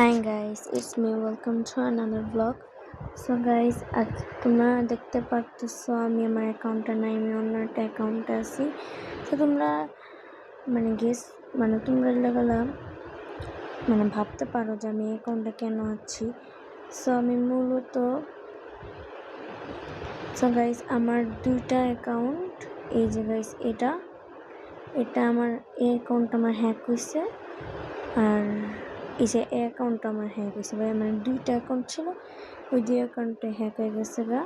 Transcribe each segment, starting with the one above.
Hi guys, it's me. Welcome to another vlog. So guys, আজ তোমরা দেখতে পারতেছো আমি আমার অ্যাকাউন্টে নাই, আমি অন্য একটা অ্যাকাউন্টে আছি। তো তোমরা তোমরা ভাবতে পারো যে আমি অ্যাকাউন্টে কেন আছি। আমি মূলত গাইস আমার দুইটা অ্যাকাউন্ট, এই যে গাইস এটা আমার এই অ্যাকাউন্ট আমার হ্যাক হয়েছে, আর এই যে অ্যাকাউন্ট আমার হ্যাক হয়েছে। ভাই আমার দুইটা অ্যাকাউন্ট ছিল, ওই দুই অ্যাকাউন্টে হ্যাক হয়ে গেছে গা।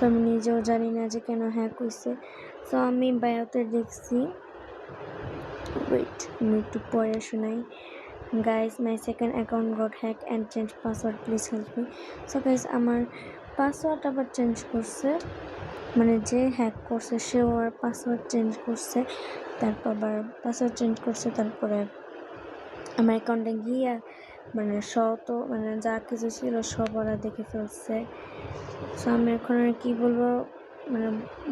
আমি নিজেও জানি না যে কেন হ্যাক হয়েছে। আমি বায়োতে দেখছি, ওয়েট আমি একটু পরে শোনাই। Guys, my second account goat hack and change password, please help me. Guys আমার পাসওয়ার্ড আবার চেঞ্জ করছে, যে হ্যাক করছে সেও আর পাসওয়ার্ড চেঞ্জ করছে, তারপর আবার পাসওয়ার্ড চেঞ্জ করছে, তারপরে আমার অ্যাকাউন্টে গিয়ে যা কিছু ছিল সব ওরা দেখে ফেলছে। আমি এখন আর কি বলবো,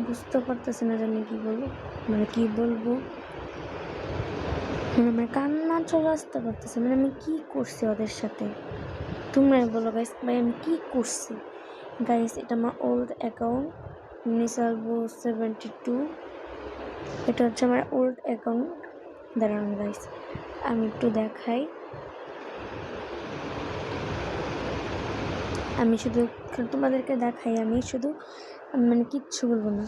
বুঝতে পারতেছি না যে আমি কি বলবো। আমার কান্না চলে আসতে পারতেছে। আমি কি করছি ওদের সাথে, তোমরাই বলো গাইস। ভাই আমি কি করছি গাইস? এটা আমার ওল্ড অ্যাকাউন্ট, নিসালবু 72। এটা হচ্ছে আমার ওল্ড অ্যাকাউন্ট। দাঁড়ান গাইস, আমি একটু দেখাই। আমি শুধু তোমাদেরকে দেখাই, আমি কিচ্ছু বলবো না।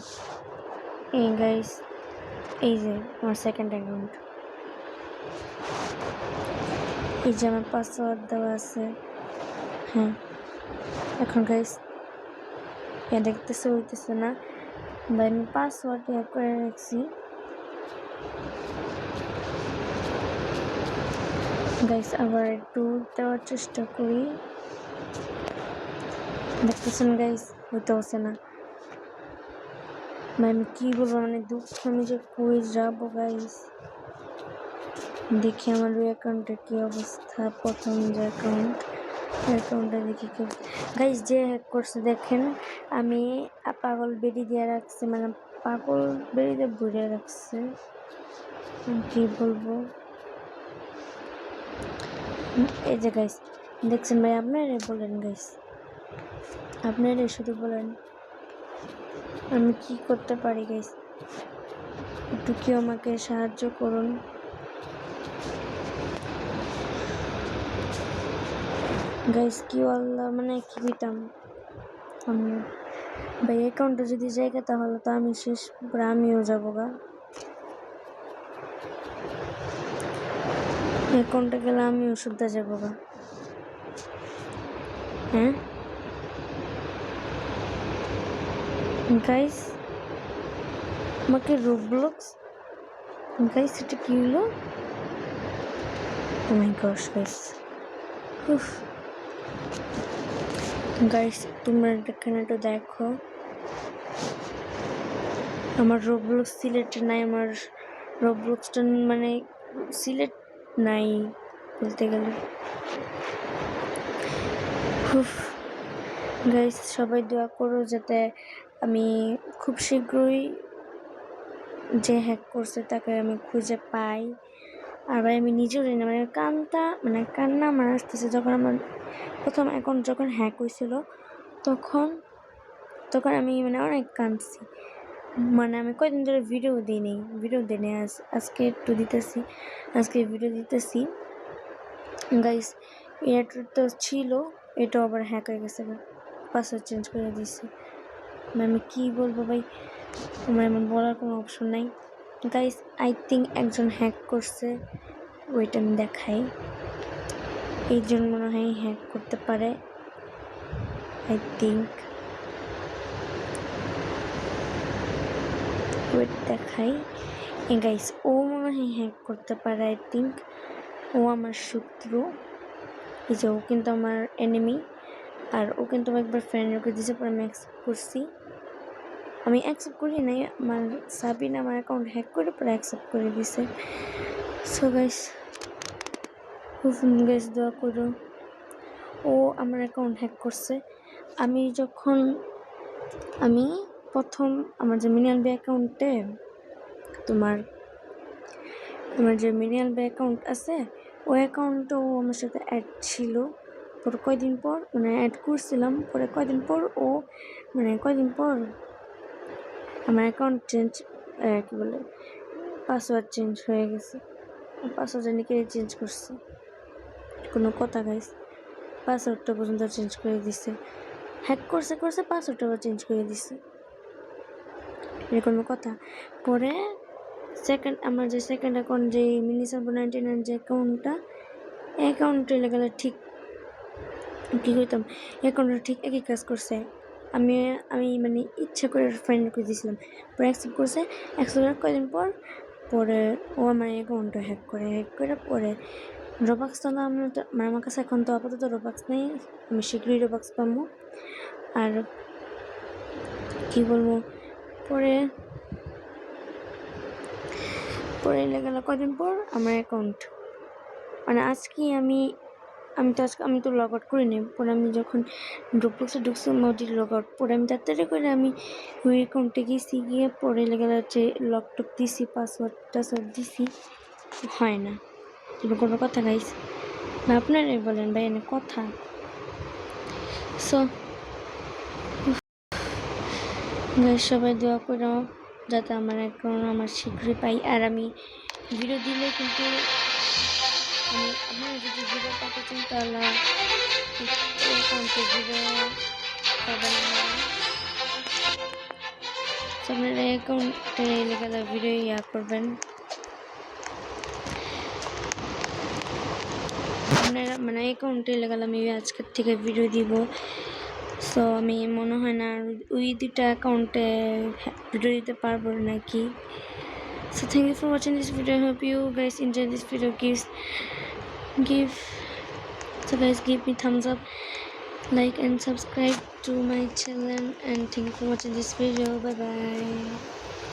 এই গাইস, এই যে আমার সেকেন্ড অ্যাকাউন্ট, এই যে আমার পাসওয়ার্ড দেওয়া আছে। হ্যাঁ, এখন গাইস দেখতেছে হইতেছে না ভাই, আমি পাসওয়ার্ড করে রাখছি। গাইস আবার একটু দেওয়ার চেষ্টা করি, দেখতেছেন গাইস হইতে হচ্ছে না। আমি কি বলবো, দুঃখ আমি যে কই যাবো গাইস। দেখি আমার ওই অ্যাকাউন্টের কি অবস্থা। প্রথম যে অ্যাকাউন্টটা দেখি কেউ গাইস যে হ্যাক করছে, দেখেন আমি পাগল বেরি দিয়ে রাখছে, পাগল বেরি দিয়ে ভরে রাখছে। কি বলবো, এই যে গাইস দেখছেন ভাই, আপনারাই বলেন গাইস, আপনারাই শুধু বলেন আমি কি করতে পারি গাইস, একটু কেউ আমাকে সাহায্য করুন। গাইস কি আল্লাহ, কি দিতাম আমি ভাই অ্যাকাউন্টে যদি জায়গা, তাহলে তো আমি শেষ, আমিও যাবো গা। অ্যাকাউন্টে গেলে আমিও শুদ্ধা যাবো গা। হ্যাঁ গাইস, আমাকে রোবলক্স গাইস, এটা কি হলো? ও মাই গশ গাইস, গাইস তোমরা এখানে একটু দেখো, আমার রোবলক্স সিলেক্ট নাই, আমার রোবলক্সটা সিলেক্ট নাই বলতে গেলে। গাইস সবাই দোয়া করো যাতে আমি খুব শীঘ্রই যে হ্যাক করছে তাকে আমি খুঁজে পাই। আর ভাই আমি নিজেও জানি না, কান্না আমার আসতেছে। যখন আমার প্রথম অ্যাকাউন্ট যখন হ্যাক হয়েছিল, তখন আমি অনেক কাঁদছি। আমি কয়েকদিন ধরে ভিডিও দিইনি, আজকে একটু দিতেছি, আজকে ভিডিও দিতেছি। গাইস এটা তো ছিল, এটা আবার হ্যাক হয়ে গেছে, পাসওয়ার্ড চেঞ্জ করে দিয়েছে। আমি কি বলবো ভাই, আমার বলার কোনো অপশন নাই। গাইস আই থিঙ্ক একজন হ্যাক করছে, ওইটা আমি দেখাই। এই জন্য মনে হয় হ্যাক করতে পারে, আই থিঙ্ক। ওয়েট দেখাই। গাইস ও মনে হয় হ্যাক করতে পারে, আই থিঙ্ক। ও আমার শত্রু, এই যে ও কিন্তু আমার এনিমি, আর ও কিন্তু একবার ফ্রেন্ড রিকোয়েস্ট দিয়েছে, পরে আমি অ্যাকসেপ্ট করছি। আমি অ্যাকসেপ্ট করি নাই, আমার সাবিন আমার অ্যাকাউন্ট হ্যাক করে পরে অ্যাকসেপ্ট করে দিছে। সো গাইস দোয়া করো, ও আমার অ্যাকাউন্ট হ্যাক করছে। আমি প্রথম আমার যে মিনিয়াল বে অ্যাকাউন্টে, তোমার যে মিনিয়াল বে অ্যাকাউন্ট আছে, ওই অ্যাকাউন্টও আমার সাথে অ্যাড ছিল। পরে কয়দিন পর মানে অ্যাড করছিলাম, পরে কয়দিন পর আমার অ্যাকাউন্ট চেঞ্জ কী বলে পাসওয়ার্ড চেঞ্জ হয়ে গেছে। পাসওয়ার্ড জানি কে চেঞ্জ করছে, কোনো কথা গাইস। পাসওয়ার্ডটা পর্যন্ত চেঞ্জ করে দিছে, হ্যাক করছে পাসওয়ার্ডটা আবার চেঞ্জ করে দিছে, এর কোনো কথা। পরে আমার যে সেকেন্ড অ্যাকাউন্ট যে মিনিসাবো 99 যে অ্যাকাউন্টে গেলে ঠিক কী করতাম, অ্যাকাউন্টটা ঠিক একই কাজ করছে। আমি মানে ইচ্ছা করে ফ্রেন্ড রিকোয়েস্ট দিয়েছিলাম, পরে অ্যাকসেপ্ট করছে। অ্যাকসেপ্ট কয়েকদিন পর পরে ও আমার অ্যাকাউন্টটা হ্যাক করে পরে রোবাক্স তো না, আমার কাছে এখন তো আপাতত রোবাক্স নেই, আমি শীঘ্রই রোবাক্স পাবো। আর কি বলবো, পরে গেল কদিন পর আমার অ্যাকাউন্ট মানে আজকে আমি তো লগ আউট করিনি। পরে আমি যখন ড্রপবক্সে ঢুকছি মোদি লগ আউট, পরে আমি তাড়াতাড়ি করে আমি ওই অ্যাকাউন্টে গেছি, গিয়ে পরে গেল হচ্ছে লক টক দিছি, পাসওয়ার্ড দিছি, হয় না। কোনো কথা গাইস বা আপনারাই বলেন ভাই, এনে কথা। সো গাইস সবাই দোয়া করো যাতে আমার অ্যাকাউন্ট আমার শীঘ্রই পাই। আর আমি ভিডিও দিলে কিন্তু আপনারা যদি ভিডিও পাতে চান তাহলে অ্যাকাউন্টে ভিডিও পাবেন না। আপনারা অ্যাকাউন্টে গেলে ভিডিও করবেন, আপনারা মানে অ্যাকাউন্টে গেলে আমি আজকের থেকে ভিডিও দিব। সো আমি মনে হয় না ওই দুটা অ্যাকাউন্টে ভিডিও দিতে পারবো নাকি। So thank you for watching this video. I hope you guys enjoy this video. Give me thumbs up, like and subscribe to my channel, and thank you for watching this video. Bye bye.